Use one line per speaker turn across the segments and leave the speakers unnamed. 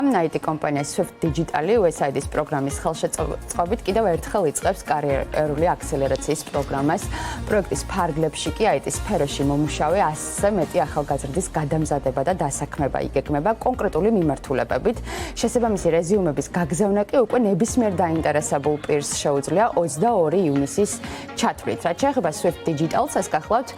IT კომპანია Swift Digital-ი USAID-ის პროგრამის ხელშეწყობით კიდევ ერთხელ იწყებს კარიერული აქსელერაციის პროგრამას. პროექტის ფარგლებში კი IT სფეროში მომუშავე 100-ზე მეტი ახალგაზრდის გადამზადება და დასაქმება იგეგმება კონკრეტული მიმართულებებით. შესაბამისი რეზიუმების გაგზავნა კი უკვე ნებისმიერ დაინტერესებულ პირს შეუძლია 22 ივნისის ჩათვლით. რაც შეეხება Swift Digital-ს, ეს გახლავთ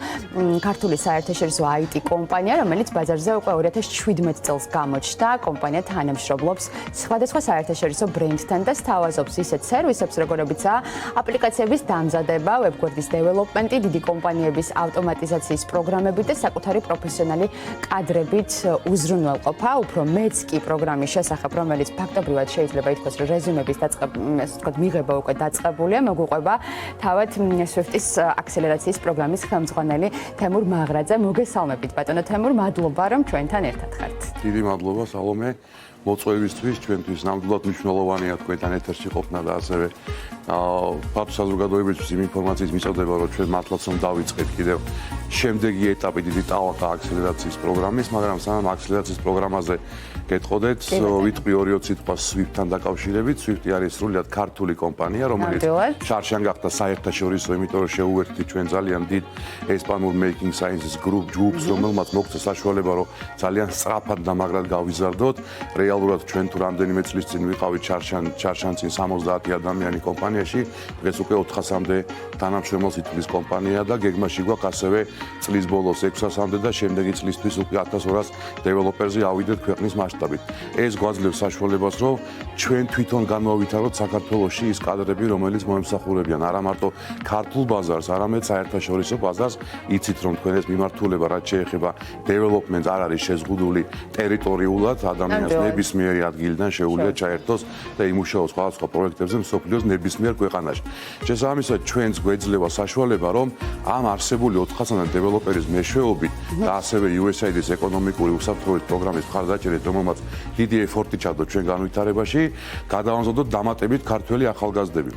ქართული საერთაშორისო IT კომპანია, რომელიც ბაზარზე უკვე 2017 წელს გამოჩნდა. კომპანია თანამშრომლობს სხვადასხვა საერთაშორისო ბრენდთან და სთავაზობს ისეთ სერვისებს, როგორებიცაა აპლიკაციების დამზადება, ვებგვერდის დეველოპმენტი, დიდი კომპანიების ავტომატიზაციის პროგრამებით და საკუთარი პროფესიონალი კადრებით უზრუნველყოფა. უფრო მეც კი პროგრამის შესახებ, რომელიც ფაქტობრივად შეიძლება ითქვას, რომ რეზიუმების მიღება უკვე დაწყებულია, მოგვიყვება თავად Swift-ის აქსელერაციის პროგრამის ხელმძღვანელი თემურ მაღრაძე. მოგესალმებით ბატონო თემურ, მადლობა რომ ჩვენთან ერთად ხართ.
დიდი მადლობა სალომე. მოწვევისთვის ჩვენთვის ნამდვილად მნიშვნელოვანია თქვენთან ეთერში ყოფნა და ასევე ფაქტ საზოგადოებისთვის იმ ინფორმაციის მიწოდება, რომ ჩვენ მართლაც რომ დავიწყეთ კიდევ შემდეგი ეტაპი დიდი ტალღა აქსელერაციის პროგრამის, მაგრამ სანამ აქსელერაციის პროგრამაზე გეტყოდეთ, ვიტყვი 2-20 სიტყვა Swift-თან დაკავშირებით. Swift-ი არის სრულიად ქართული კომპანია, რომელიც შარშან გახდა საერთაშორისო, იმიტომ რომ შეუერთდი ჩვენ ძალიან დიდ ესპანურ Making Sciences ჯგუფს, რომელმაც მოგვცა საშუალება, რომ ძალიან სწრაფად და მაგრად გავიზარდოთ. რეალურად ჩვენ თუ რამდენიმე წლის წინ ვიყავით ჩარშან წინ 70 ადამიანი კომპანიაში, დღეს უკვე 400-მდე თანამშრომელს ითვლის კომპანია და გეგმაში გვაქვს ასევე წლის ბოლოს 600-მდე და შემდეგი წლისთვის უკვე 1200 დეველოპერზე ავიდეთ ქვეყნის მასშტაბით. ეს გვაძლევს საშუალებას, რომ ჩვენ თვითონ განვავითაროთ საქართველოში ის კადრები, რომელიც მოემსახურებიან არა მარტო ქართულ ბაზარს, არამედ საერთაშორისო ბაზარს. იცით, რომ თქვენ ეს მიმართულება, რაც შეეხება დეველოპმენტს, არ არის შეზღუდული ტერიტორიულად, ადამიანს ნებისმიერი ადგილიდან შეუძლია ჩაერთოს და იმუშაოს სხვადასხვა პროექტებზე მსოფლიოს ნებისმიერ ქვეყანაში. შესაბამისად, ჩვენს გვეძლევა საშუალება, რომ ამ არსებული 400 დეველოპერის მეშვეობით და ასევე USAID-ის ეკონომიკური უსაფრთხოების პროგრამის მხარდაჭერით, რომელმაც დიდი ეფორტი ჩადო ჩვენ განვითარებაში, გადავამზადოთ დამატებით ქართველი ახალგაზრდები.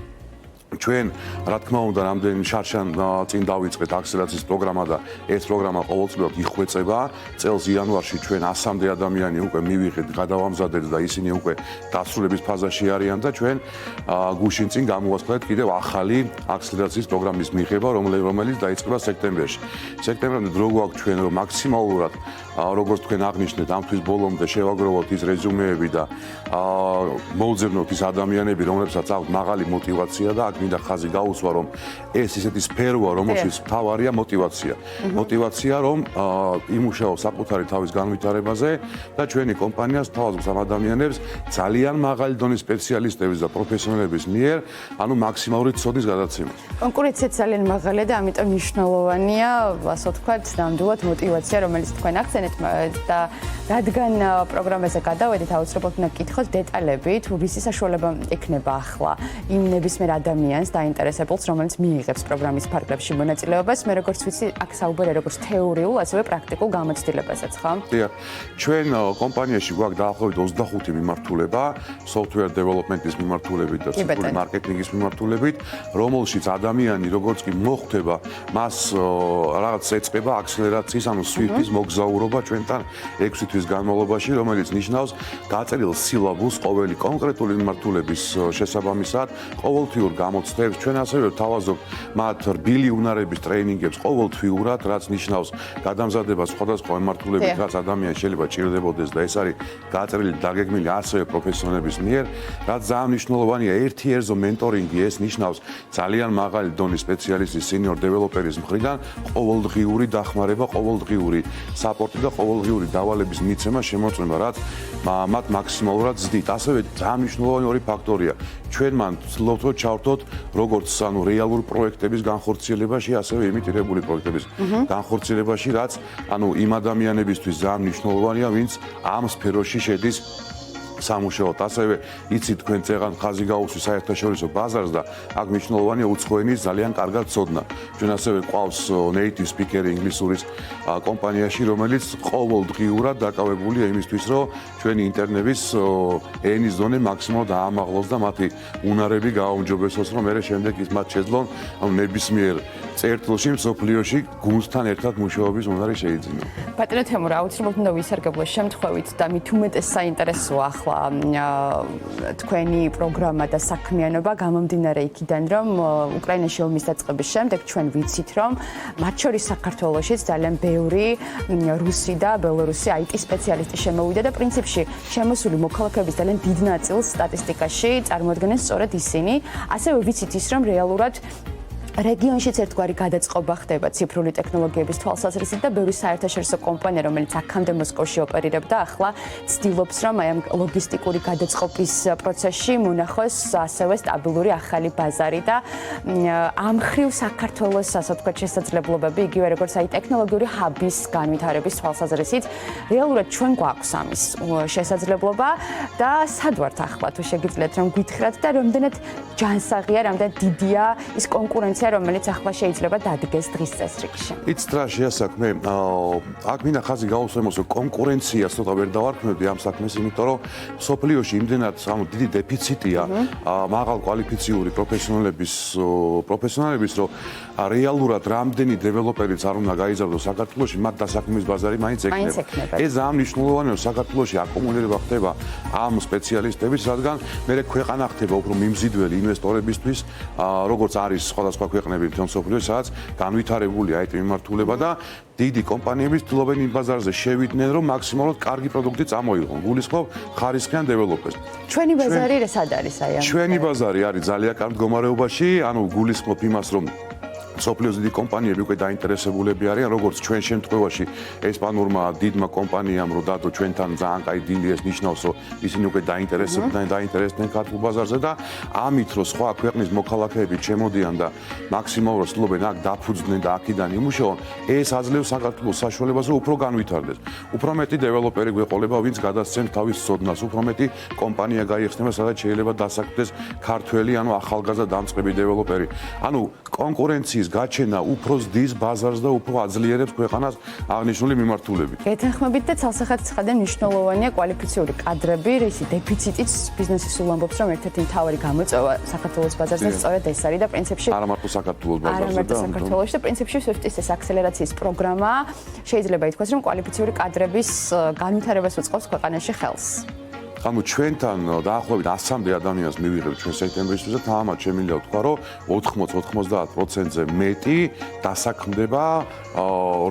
ჩვენ, რა თქმა უნდა, რამდენი შარშან წინ დავიწყეთ აქსელერაციის პროგრამა და ეს პროგრამა ყოველწლიურად იხვეწება. წელს იანვარში ჩვენ 100-მდე ადამიანი უკვე მივიღეთ, გადავამზადეთ და ისინი უკვე დასრულების ფაზაში არიან და ჩვენ გუშინ წინ გამოვასწრეთ კიდევ ახალი აქსელერაციის პროგრამის მიღება, რომელიც დაიწყება სექტემბერში. სექტემბრამდე დრო გვაქვს ჩვენ, რომ მაქსიმალურად, როგორც თქვენ აღნიშნეთ, ამ თვის ბოლომდე შევაგროვოთ ის რეზიუმეები და მოვძებნოთ ის ადამიანები, რომლებსაც აქვთ მაღალი мотиваცია და მინდა ხაზი გაუსვა, რომ ეს ისეთი სფეროა, რომელშიც მთავარია мотиваცია. мотиваცია, რომ იმუშაოს საკუთარი თავის განვითარებაზე და ჩვენი კომპანია სთავაზობს ამ ადამიანებს ძალიან მაღალი დონის სპეციალისტების და პროფესიონალების მიერ, ანუ მაქსიმალური ცოდნის გადაცემით.
კონკურენცია ძალიან მაღალია და ამიტომ მნიშვნელოვანია, ასე ვთქვათ, ნამდვილად мотиваცია, რომელიც თქვენ აქცენტით და რადგან პროგრამაზე გადავედით, აუცილებლად უნდა გკითხოთ დეტალები, თუ რისი საშუალება ექნება ახლა იმ ნებისმიერ ადამიანს დაინტერესებულს, რომელიც მიიღებს პროგრამის ფარგლებში მონაწილეობას. მე როგორც ვიცი, აქ საუბარია როგორც თეორიულ, ასევე პრაქტიკულ გამოცდილებასაც, ხო?
დიახ. ჩვენ კომპანიაში გვაქვს დაახლოებით 25 მიმართულება, software development-ის მიმართულებით და ციფრული მარკეტინგის მიმართულებით, რომელშიც ადამიანი როგორც კი მოხვდება, მას რაღაც ეწყება აქსელერაციის, ანუ Swift-ის მოგზაურობა ჩვენთან 6 თვის განმავლობაში, რომელიც ნიშნავს გაწერილ სილაბუსს ყოველი კონკრეტული მიმართულების შესაბამისად, ყოველთვიურ გამოცდებს. ჩვენ ასევე ვთავაზობთ მათ რბილი უნარების ტრეინინგებს ყოველთვიურად, რაც ნიშნავს გადამზადებას სხვადასხვა მიმართულებით, რაც ადამიანს შეიძლება ჭირდებოდეს და ეს არის გაწერილი დაგეგმილი ასევე პროფესიონალების მიერ, რაც ძალიან მნიშვნელოვანია. ერთ-ერთო მენტორინგი, ეს ნიშნავს ძალიან მაღალი დონის სპეციალისტის სენიორ დეველოპერის მხრიდან ყოველდღიური დახმარება, ყოველდღიური საპორტი და ყოველდღიური დავალების მიცემა, შემოწმება, რაც მათ მაქსიმალურად ზრდით. ასევე ძალიან მნიშვნელოვანი ორი ფაქტორია. ჩვენ მან ვცდილობთ, რომ ჩავთოთ როგორც რეალური პროექტების განხორციელებაში, ასევე იმიტირებული პროექტების განხორციელებაში, რაც იმ ადამიანებისთვის ძალიან მნიშვნელოვანია, ვინც ამ სფეროში შედის სამუშაოდ. ასევე იცით თქვენ წეგან ხაზი გაუსვი საერთაშორისო ბაზარს და აქ მნიშვნელოვანია უცხო ენის ძალიან კარგად ცოდნა. ჩვენ ასევე ყავს native speaker ინგლისურის კომპანიაში, რომელიც ყოველდღიურად დაკავებულია იმისთვის, რომ ჩვენი ინტერნების ენის დონე მაქსიმალურად აამაღლოს და მათი უნარები გააუმჯობესოს, რომ მერე შემდეგ ის მათ შეძლონ ნებისმიერ წერტილში მსოფლიოში გუნდთან ერთად მუშაობის უნარი შეიძინა.
ბატონო თემურ, აუცილებლად უნდა ვისარგებლო შემთხვევით და მით უმეტეს საინტერესოა ახლა თქვენი პროგრამა და საქმიანობა გამომდინარე იქიდან, რომ უკრაინაში ომის დაწყების შემდეგ ჩვენ ვიცით, რომ მათ შორის საქართველოშიც ძალიან ბევრი რუსი და ბელორუსი IT სპეციალისტი შემოვიდა და პრინციპში შემოსული მოქალაქეების ძალიან დიდ ნაწილს სტატისტიკაში წარმოადგენენ სწორედ ისინი. ასევე ვიცით ის, რომ რეალურად რეგიონშიც ერთგვარი გადაწყობა ხდება ციფრული ტექნოლოგიების თვალსაზრისით და ბევრი საერთაშორისო კომპანია, რომელიც აქამდე მოსკოვში ოპერირებდა, ახლა ცდილობს, რომ აი ამ ლოგისტიკური გადაწყობის პროცესში მონახოს ასევე სტაბილური ახალი ბაზარი და ამ ხრივ საქართველოს, ასე ვთქვათ, შესაძლებლობები, იგივე როგორც აი ტექნოლოგიური ჰაბის განვითარების თვალსაზრისით, რეალურად ჩვენ გვაქვს ამის შესაძლებლობა და სად ვართ ახლა, თუ შეგიძლიათ რომ გითხრათ და რამდენად ჯანსაღია, რამდენად დიდია ის კონკურენცია, რომელიც ახლა შეიძლება დადგეს დღის წესრიგში.
იცით რა შეასაქმე, აქ მინდა ხაზი გაუსვემოს, რომ კონკურენციას ცოტა ვერ დავარქმევდი ამ საქმეს, იმიტომ რომ სოფლიოში იმდენად დიდი დეფიციტია მაღალკვალიფიციური პროფესიონალების, რომ რეალურად რამდენი დეველოპერიც არ უნდა გაიზარდოს საქართველოში, მათ დასაქმების ბაზარი მაინც ექნება. ეს ძალიან მნიშვნელოვანია, რომ საქართველოში აკუმულირება ხდება ამ სპეციალისტების, რადგან მერე ქვეყანა ხდება უფრო მიმზიდველი ინვესტორებისთვის, როგორც არის სხვადასხვა ქვეყნები მთელ მსოფლიოში, სადაც განვითარებულია IT მიმართულება და დიდი კომპანიები ცდილობენ იმ ბაზარზე შევიდნენ, რომ მაქსიმალურად კარგი პროდუქტი წამოიღონ. გულისხმობ ხარისხიან დეველოპერს.
ჩვენი ბაზარი სად არის აი ამ?
ჩვენი ბაზარი არის ძალიან კარგ მდგომარეობაში, ანუ გულისხმობ იმას, რომ სოფლიოს დიდი კომპანიები უკვე დაინტერესებულები არიან, როგორც ჩვენ შემთხვევაში ესპანურმა დიდმა კომპანიამ რო დადო ჩვენთან ძალიან კაი დილი, ეს ნიშნავს, რომ ისინი უკვე დაინტერესდნენ ქართულ ბაზარზე და ამით რომ სხვა ქვეყნის მოქალაქეები ჩემოდიან და მაქსიმალურად ცდილობენ აქ დაფუძნდნენ და აქედან იმუშაონ, ეს აძლევს საქართველოს საშუალებას, რომ უფრო განვითარდეს. უფრო მეტი დეველოპერი გვეყოლება, ვინც გადასცემს თავის ცოდნას, უფრო მეტი კომპანია გაიხსნება, სადაც შეიძლება დასაქმდეს ქართველი, ანუ ახალგაზრდა დამწყები დეველოპერი. ანუ კონკურენციის გაჩენა უფრო ზრდის ბაზარს და უფრო აძლიერებს ქვეყანას აღნიშნული მიმართულებით.
გეთანხმებით და ცალსახად ცხადია მნიშვნელოვანია კვალიფიციური კადრები, რისი დეფიციტიც ბიზნესი სულ ამბობს, რომ ერთ-ერთი მთავარი გამოწვევა საქართველოს ბაზარზე სწორედ ეს არის და პრინციპში
არა მარტო საქართველოს ბაზარზე და
საქართველოში და პრინციპში SWIFT-ის ეს აქსელერაციის პროგრამა შეიძლება ითქვას, რომ კვალიფიციური კადრების განვითარებას უწყობს ქვეყანაში ხელს.
ანუ ჩვენთან დაახლოებით 100-მდე ადამიანს მივიღებთ ჩვენ სექტემბრისთვის და თამამად შემიძლია ვთქვა, რომ 80-90%-ზე მეტი დასაქმდება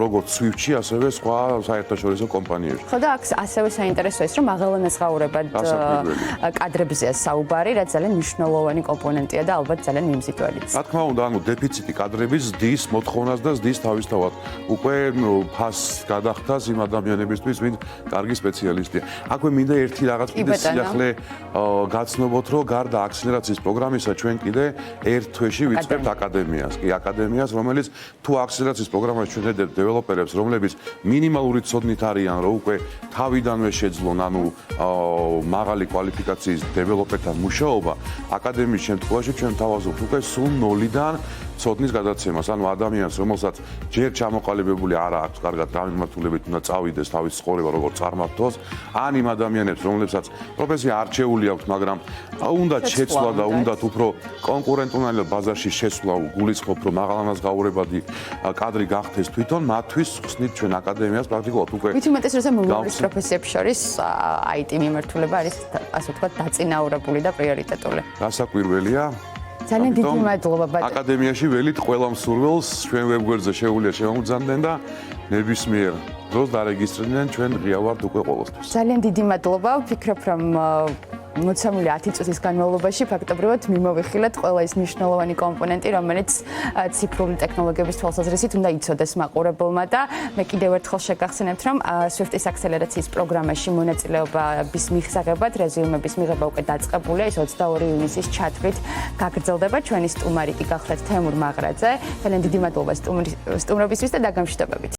როგორც SWIFT-ში, ასევე სხვა საერთაშორისო კომპანიებში.
ხო და აქ ასევე საინტერესოა ის, რომ მაღალანაზღაურებად კადრებზეა საუბარი, რაც ძალიან მნიშვნელოვანი კომპონენტია და ალბათ ძალიან მიმზიდველიც.
რა თქმა უნდა, ანუ დეფიციტი კადრების ზრდის მოთხოვნას და ზრდის თავისთავად უკვე ფასს გადახდას იმ ადამიანებისთვის, ვინც კარგი სპეციალისტია. აქვე მინდა ერთი რაღაც კიდე სიახლე გაცნობოთ, რომ გარდა აქსელერაციის პროგრამისა ჩვენ კიდე ერთ თვეში ვიწყებთ აკადემიას. კი, აკადემიას, რომელიც თუ აქსელერაციის პროგრამაში ჩვენ ვხედავთ დეველოპერებს, რომლებიც მინიმალური ცოდნით არიან, რომ უკვე თავიდანვე შეძლონ, ანუ მაღალი კვალიფიკაციის დეველოპერთან მუშაობა, აკადემიის შემთხვევაში ჩვენ თავაზობთ უკვე სულ ნოლიდან ცოდნის გადაცემას, ანუ ადამიანს, რომელსაც ჯერ ჩამოყალიბებული არ აქვს კარგად გამართულებით, უნდა წავიდეს თავის ცხოვრება როგორც წარმართოს, ან იმ ადამიანებს, რომლებსაც პროფესია არჩეული აქვს, მაგრამ უნდა შეცვლა და უნდათ უფრო კონკურენტულ ბაზარში შესვლა, გულისხმობ, რომ მაღალანაზღაურებადი კადრი გახდეს თვითონ, მათთვის ხსნით ჩვენ აკადემიას პრაქტიკულად უკვე.
ვიცი უმეტეს როცა მომავლის პროფესიებს შორის IT მიმართულება არის, ასე ვთქვათ, დაწინაურებული და პრიორიტეტული.
გასაკვირველია.
ძალიან დიდი მადლობა ბატონო.
აკადემიაში ველით ყველა მსურველს ჩვენ ვებგვერდზე შეუძლია შემოგზავნდნენ და ნებისმიერ დროს დარეგისტრირდნენ, ჩვენ ღია ვართ უკვე ყოველთვის.
ძალიან დიდი მადლობა. ვფიქრობ, რომ მოცემული 10 წუთის განმავლობაში ფაქტობრივად მიმოვიხილეთ ყველა ის მნიშვნელოვანი კომპონენტი, რომელიც ციფრული ტექნოლოგიების თვალსაზრისით უნდა იცოდეს მაყურებელმა და მე კიდევ ერთხელ შეგახსენებთ, რომ SWIFT-ის აქსელერაციის პროგრამაში მონაწილეობის მიღწევად რეზიუმების მიღება უკვე დაწყებულია, ის 22 ივნისის ჩათვლით გაგრძელდება. ჩვენი სტუმარი კი გახლდათ თემურ მაღრაძე. ძალიან დიდი მადლობა სტუმრობისთვის და დაგამშვიდობებით.